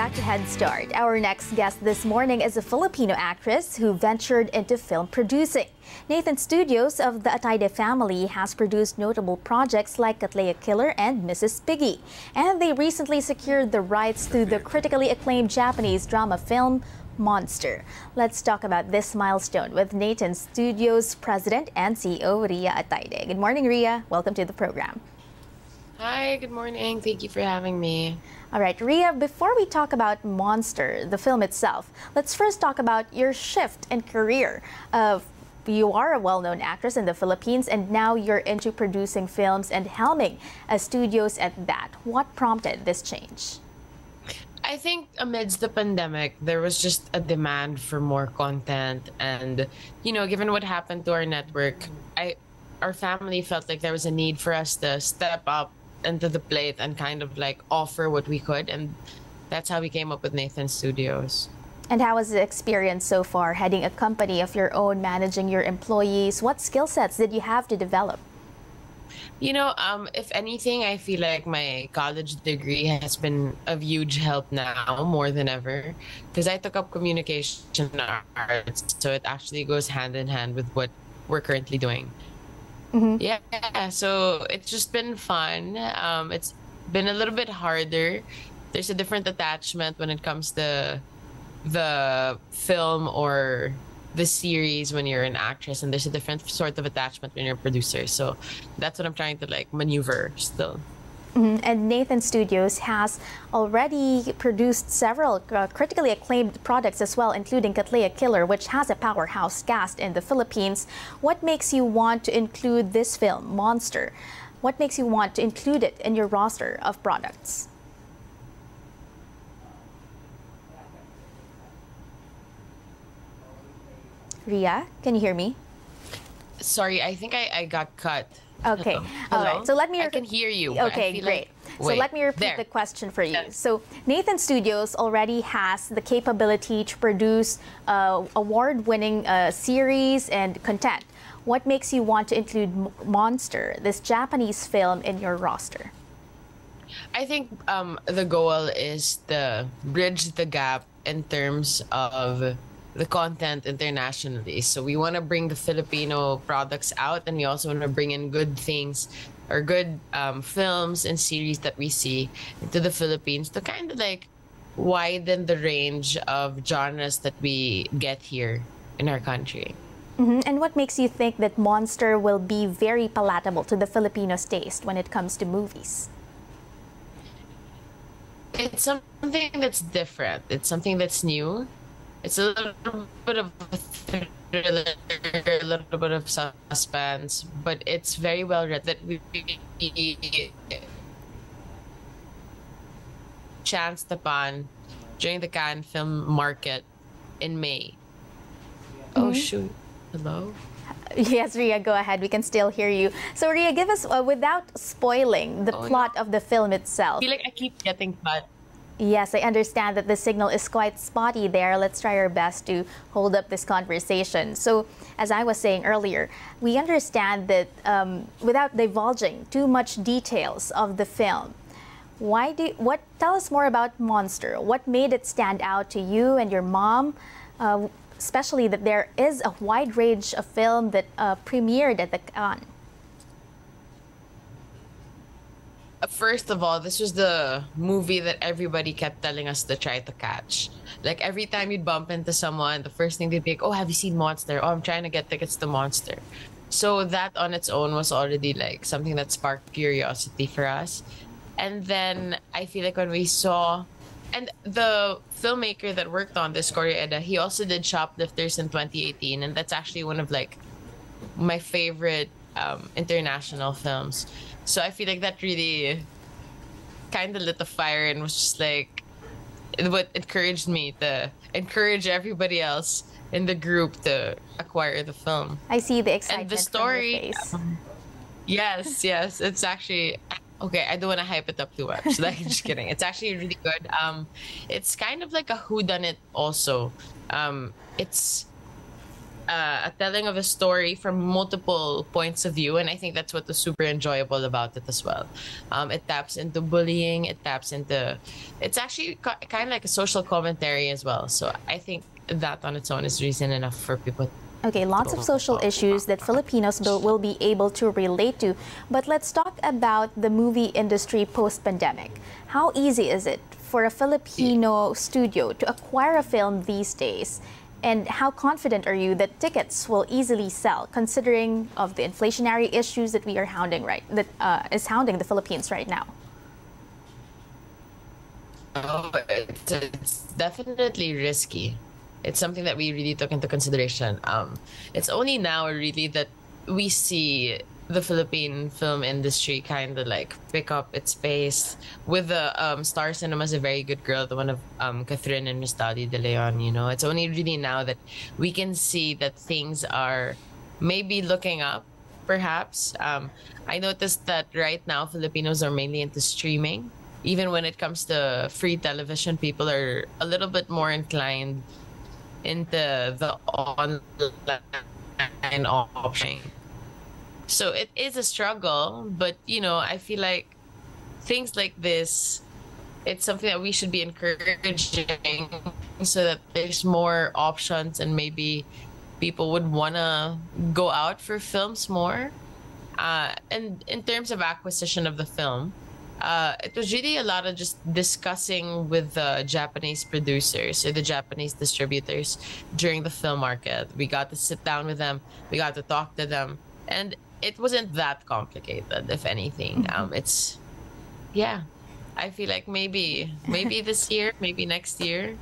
back to Head Start. Our next guest this morning is a Filipino actress who ventured into film producing. Nathan Studios of the Atayde family has produced notable projects like Ria Killer and Mrs. Piggy. And they recently secured the rights to the critically acclaimed Japanese drama film Monster. Let's talk about this milestone with Nathan Studios President and CEO Ria Atayde. Good morning, Ria. Welcome to the program. Hi, good morning. Thank you for having me. All right, Ria, before we talk about Monster, the film itself, let's first talk about your shift in career. You are a well-known actress in the Philippines, and now you're into producing films and helming studios at that. What prompted this change? I think amidst the pandemic, there was just a demand for more content. And, given what happened to our network, our family felt like there was a need for us to step up into the plate and kind of like offer what we could. And that's how we came up with Nathan Studios. And how was the experience so far, heading a company of your own, managing your employees? What skill sets did you have to develop? If anything, I feel like my college degree has been of huge help now more than ever, because I took up communication arts, so it actually goes hand in hand with what we're currently doing. Mm-hmm. Yeah, so it's just been fun. It's been a little bit harder. There's a different attachment when it comes to the film or the series when you're an actress, and there's a different sort of attachment when you're a producer. So that's what I'm trying to maneuver still. Mm-hmm. And Nathan Studios has already produced several critically acclaimed products as well, including Ria Killer, which has a powerhouse cast in the Philippines. What makes you want to include this film, Monster? What makes you want to include it in your roster of products? Ria, can you hear me? Sorry, I think I got cut. Okay. Hello? All right. So let me. I can hear you. Okay, great. So let me repeat the question for you. Yes. So Nathan Studios already has the capability to produce award-winning series and content. What makes you want to include Monster, this Japanese film, in your roster? I think the goal is to bridge the gap in terms of the content internationally. So we want to bring the Filipino products out, and we also want to bring in good things or good films and series that we see into the Philippines to kind of widen the range of genres that we get here in our country. Mm-hmm. And what makes you think that Monster will be very palatable to the Filipinos' taste when it comes to movies? It's something that's different. It's something that's new. It's a little bit of a thriller, a little bit of suspense, but it's very well written. That we chanced upon during the Cannes Film Market in May. Mm-hmm. Oh shoot! Hello. Yes, Ria, go ahead. We can still hear you. So, Ria, give us, without spoiling the plot of the film itself. I feel like I keep getting cut. Yes, I understand that the signal is quite spotty there. Let's try our best to hold up this conversation. So, as I was saying earlier, we understand that without divulging too much details of the film, tell us more about Monster. What made it stand out to you and your mom, especially that there is a wide range of film that premiered at the Cannes? First of all, this was the movie that everybody kept telling us to try to catch. Like every time you'd bump into someone, the first thing they'd be like, "Oh, have you seen Monster? Oh, I'm trying to get tickets to Monster." So that on its own was already something that sparked curiosity for us. And then I feel like when we saw, and the filmmaker that worked on this, Ria Atayde, he also did Shoplifters in 2018, and that's actually one of my favorite international films. So I feel like that really kind of lit the fire and was just what encouraged me to encourage everybody else in the group to acquire the film. I see the excitement and the story, from your face. Yes, it's actually okay. I don't want to hype it up too much. Just kidding. It's actually really good. It's kind of like a whodunit also. It's a telling of a story from multiple points of view, and I think that's what was super enjoyable about it as well. It taps into bullying. It taps into. It's actually kind of like a social commentary as well. So I think that on its own is reason enough for people. Okay, lots of social issues that Filipinos will be able to relate to. But let's talk about the movie industry post-pandemic. How easy is it for a Filipino studio to acquire a film these days? And how confident are you that tickets will easily sell, considering of the inflationary issues that we are hounding is hounding the Philippines right now? Oh, it's definitely risky. It's something that we really took into consideration. It's only now really that we see the Philippine film industry kind of like pick up its pace with the Star Cinema's A Very Good Girl, the one of Catherine and Miss Dali de Leon. You know, it's only really now that we can see that things are maybe looking up. Perhaps I noticed that right now Filipinos are mainly into streaming. Even when it comes to free television, people are a little bit more inclined into the online option. So it is a struggle, but you know, I feel like things like this, it's something that we should be encouraging so that there's more options and maybe people would want to go out for films more. And in terms of acquisition of the film, it was really a lot of just discussing with the Japanese producers or the Japanese distributors during the film market. We got to sit down with them, we got to talk to them, and it wasn't that complicated, if anything. It's, yeah, I feel like maybe this year, maybe next year,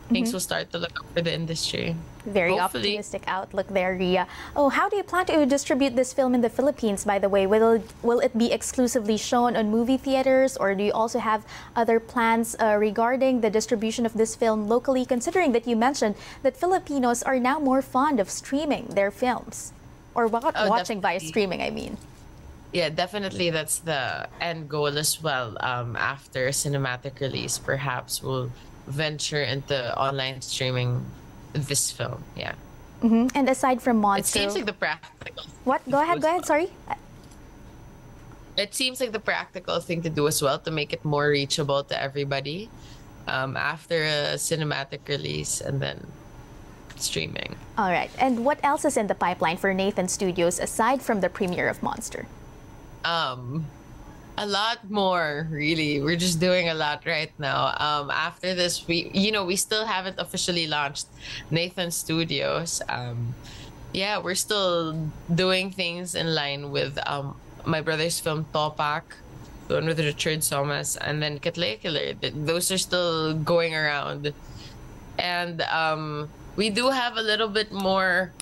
things will start to look up for the industry. Very Hopefully. optimistic outlook there, Ria. Oh, how do you plan to distribute this film in the Philippines, by the way? Will it be exclusively shown on movie theaters, or do you also have other plans regarding the distribution of this film locally, considering that you mentioned that Filipinos are now more fond of streaming their films? Or watching via streaming, I mean. Yeah, definitely that's the end goal as well. After cinematic release, perhaps we'll venture into online streaming this film. Yeah. And aside from Monster, it seems like the practical. What? Go ahead. Sorry. It seems like the practical thing to do as well to make it more reachable to everybody. After a cinematic release and then streaming. All right. And what else is in the pipeline for Nathan Studios aside from the premiere of Monster? A lot more, really. We're just doing a lot right now. After this, we still haven't officially launched Nathan Studios. Yeah, we're still doing things in line with my brother's film Topak, the one with Richard Somas, and then Katlea Killer. Those are still going around. And we do have a little bit more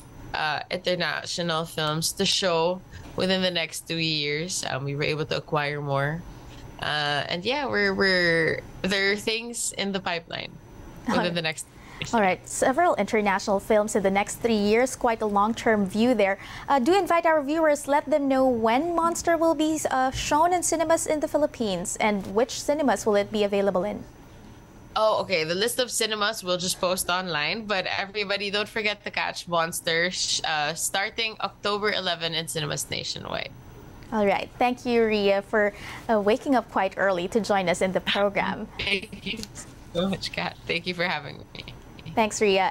international films to show within the next 2 years. We were able to acquire more. And yeah, there are things in the pipeline within the next. All right, several international films in the next 3 years, quite a long-term view there. Do invite our viewers, let them know when Monster will be shown in cinemas in the Philippines and which cinemas will it be available in? Oh, okay. The list of cinemas we'll just post online, but everybody don't forget to catch Monster starting October 11 in cinemas nationwide. All right. Thank you, Ria, for waking up quite early to join us in the program. Thank you so much, Kat. Thank you for having me. Thanks, Ria.